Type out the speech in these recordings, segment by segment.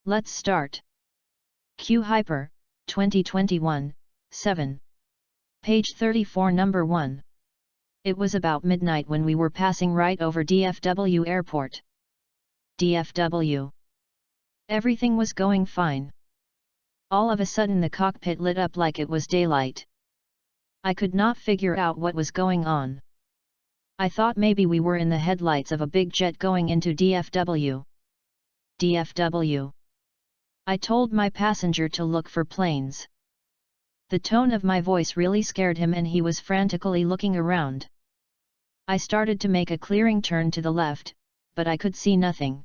Let's start. Q Hyper, 2021, 7. Page 34 Number 1. It was about midnight when we were passing right over DFW Airport. DFW. Everything was going fine. All of a sudden the cockpit lit up like it was daylight. I could not figure out what was going on. I thought maybe we were in the headlights of a big jet going into DFW. DFW. I told my passenger to look for planes. The tone of my voice really scared him and he was frantically looking around. I started to make a clearing turn to the left, but I could see nothing.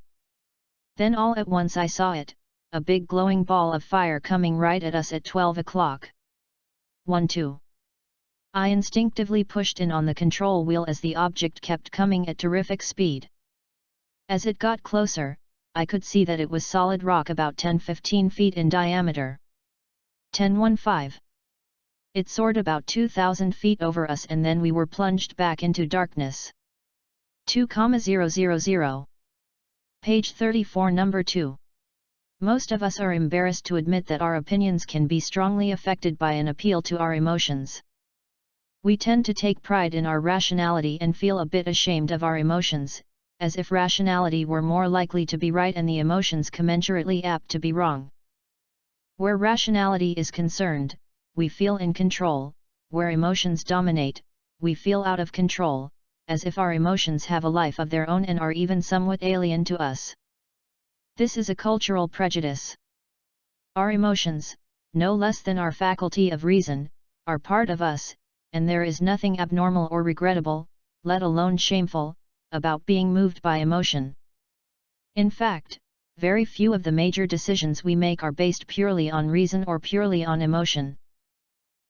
Then all at once I saw it, a big glowing ball of fire coming right at us at 12 o'clock. 1-2. I instinctively pushed in on the control wheel as the object kept coming at terrific speed. As it got closer, I could see that it was solid rock about 10-15 feet in diameter. 10-15. It soared about 2,000 feet over us and then we were plunged back into darkness. 2,000. Page 34 Number 2. Most of us are embarrassed to admit that our opinions can be strongly affected by an appeal to our emotions. We tend to take pride in our rationality and feel a bit ashamed of our emotions, as if rationality were more likely to be right and the emotions commensurately apt to be wrong. Where rationality is concerned, we feel in control; where emotions dominate, we feel out of control, as if our emotions have a life of their own and are even somewhat alien to us. This is a cultural prejudice. Our emotions, no less than our faculty of reason, are part of us, and there is nothing abnormal or regrettable, let alone shameful, about being moved by emotion. In fact, very few of the major decisions we make are based purely on reason or purely on emotion.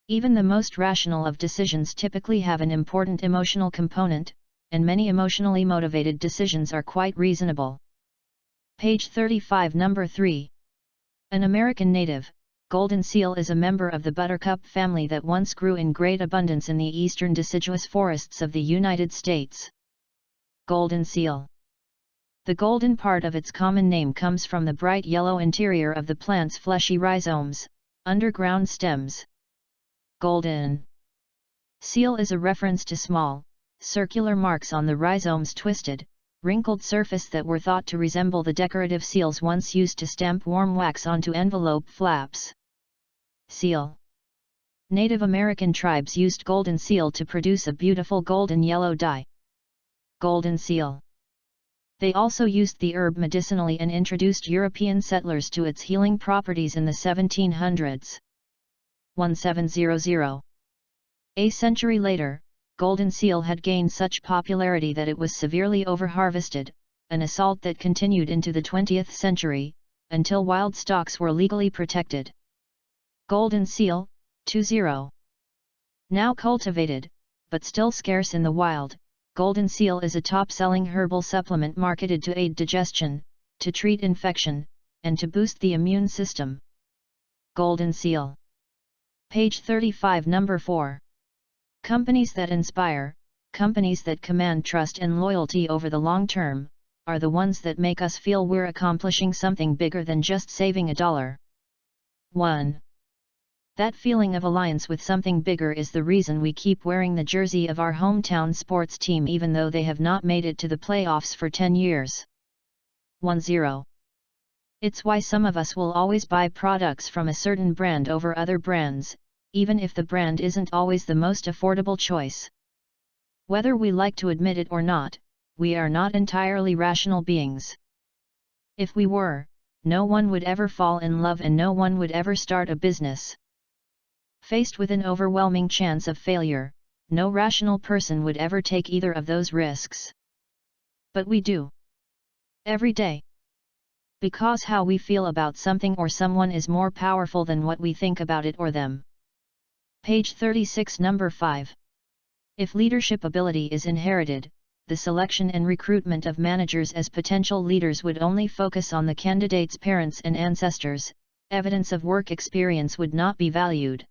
Even the most rational of decisions typically have an important emotional component, and many emotionally motivated decisions are quite reasonable. Page 35 Number 3. An American native, golden seal is a member of the buttercup family that once grew in great abundance in the eastern deciduous forests of the United States. Golden seal. The golden part of its common name comes from the bright yellow interior of the plant's fleshy rhizomes, underground stems. Golden seal is a reference to small, circular marks on the rhizome's twisted, wrinkled surface that were thought to resemble the decorative seals once used to stamp warm wax onto envelope flaps. Seal. Native American tribes used golden seal to produce a beautiful golden yellow dye. Golden seal. They also used the herb medicinally and introduced European settlers to its healing properties in the 1700s. 1700. A century later, golden seal had gained such popularity that it was severely overharvested, an assault that continued into the 20th century, until wild stocks were legally protected. Golden seal, 20. Now cultivated, but still scarce in the wild, golden seal is a top-selling herbal supplement marketed to aid digestion, to treat infection, and to boost the immune system. Golden seal. Page 35 Number 4. Companies that inspire, companies that command trust and loyalty over the long term, are the ones that make us feel we're accomplishing something bigger than just saving $1. 1. That feeling of alliance with something bigger is the reason we keep wearing the jersey of our hometown sports team even though they have not made it to the playoffs for 10 years. 10. It's why some of us will always buy products from a certain brand over other brands, even if the brand isn't always the most affordable choice. Whether we like to admit it or not, we are not entirely rational beings. If we were, no one would ever fall in love and no one would ever start a business. Faced with an overwhelming chance of failure, no rational person would ever take either of those risks. But we do. Every day. Because how we feel about something or someone is more powerful than what we think about it or them. Page 36 Number 5. If leadership ability is inherited, the selection and recruitment of managers as potential leaders would only focus on the candidate's parents and ancestors, evidence of work experience would not be valued.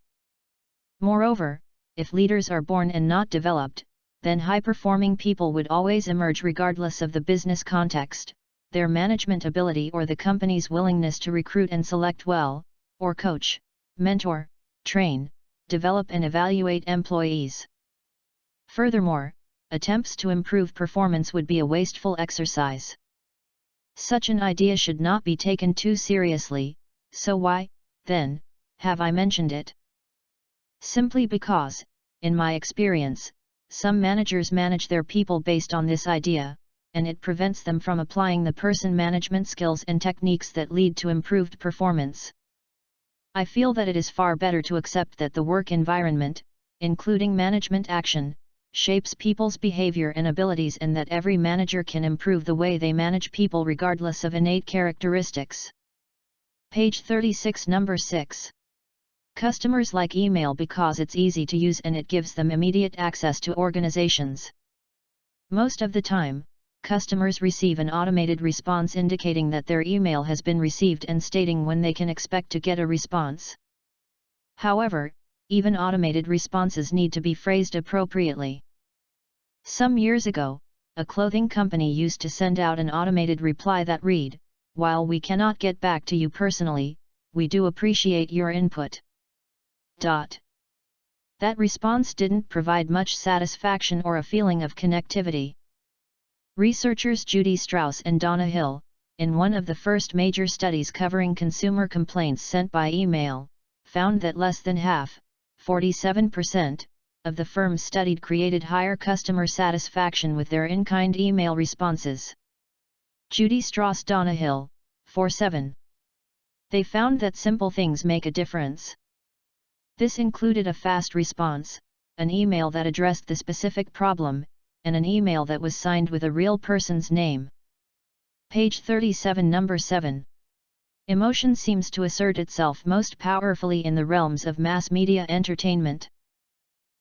Moreover, if leaders are born and not developed, then high-performing people would always emerge regardless of the business context, their management ability or the company's willingness to recruit and select well, or coach, mentor, train, develop and evaluate employees. Furthermore, attempts to improve performance would be a wasteful exercise. Such an idea should not be taken too seriously, so why, then, have I mentioned it? Simply because, in my experience, some managers manage their people based on this idea, and it prevents them from applying the person management skills and techniques that lead to improved performance. I feel that it is far better to accept that the work environment, including management action, shapes people's behavior and abilities, and that every manager can improve the way they manage people regardless of innate characteristics. Page 36, number 6. Customers like email because it's easy to use and it gives them immediate access to organizations. Most of the time, customers receive an automated response indicating that their email has been received and stating when they can expect to get a response. However, even automated responses need to be phrased appropriately. Some years ago, a clothing company used to send out an automated reply that read, "While we cannot get back to you personally, we do appreciate your input." That response didn't provide much satisfaction or a feeling of connectivity. Researchers Judy Strauss and Donna Hill, in one of the first major studies covering consumer complaints sent by email, found that less than half, 47%, of the firms studied created higher customer satisfaction with their in-kind email responses. Judy Strauss, Donna Hill, 47. They found that simple things make a difference. This included a fast response, an email that addressed the specific problem, and an email that was signed with a real person's name. Page 37, number 7. Emotion seems to assert itself most powerfully in the realms of mass media entertainment.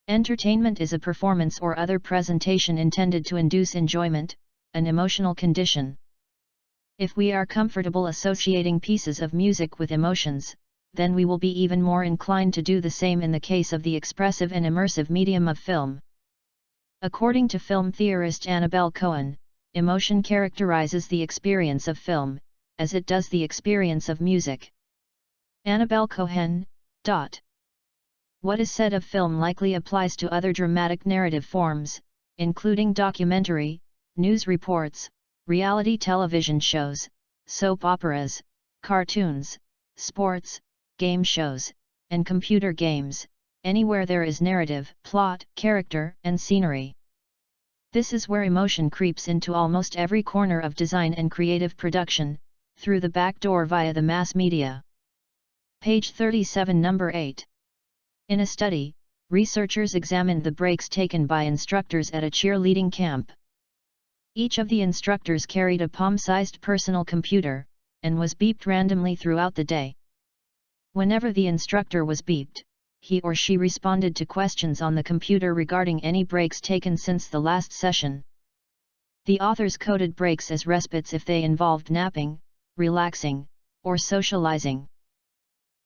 Entertainment is a performance or other presentation intended to induce enjoyment, an emotional condition. If we are comfortable associating pieces of music with emotions, then we will be even more inclined to do the same in the case of the expressive and immersive medium of film. According to film theorist Annabelle Cohen, emotion characterizes the experience of film, as it does the experience of music. Annabelle Cohen. What is said of film likely applies to other dramatic narrative forms, including documentary, news reports, reality television shows, soap operas, cartoons, sports, game shows, and computer games, anywhere there is narrative, plot, character, and scenery. This is where emotion creeps into almost every corner of design and creative production, through the back door via the mass media. Page 37, number 8. In a study, researchers examined the breaks taken by instructors at a cheerleading camp. Each of the instructors carried a palm-sized personal computer, and was beeped randomly throughout the day. Whenever the instructor was beeped, he or she responded to questions on the computer regarding any breaks taken since the last session. The authors coded breaks as respites if they involved napping, relaxing, or socializing.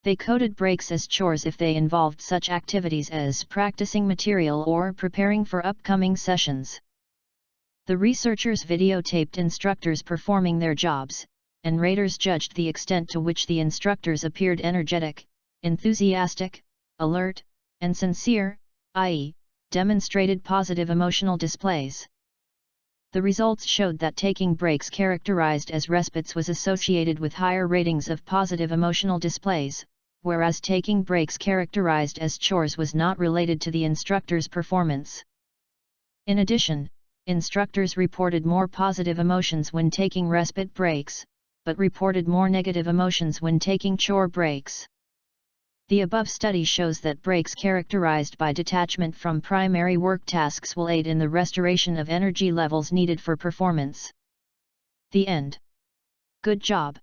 They coded breaks as chores if they involved such activities as practicing material or preparing for upcoming sessions. The researchers videotaped instructors performing their jobs, and raters judged the extent to which the instructors appeared energetic, enthusiastic, alert, and sincere, i.e., demonstrated positive emotional displays. The results showed that taking breaks characterized as respites was associated with higher ratings of positive emotional displays, whereas taking breaks characterized as chores was not related to the instructor's performance. In addition, instructors reported more positive emotions when taking respite breaks, but reported more negative emotions when taking chore breaks. The above study shows that breaks characterized by detachment from primary work tasks will aid in the restoration of energy levels needed for performance. The end. Good job.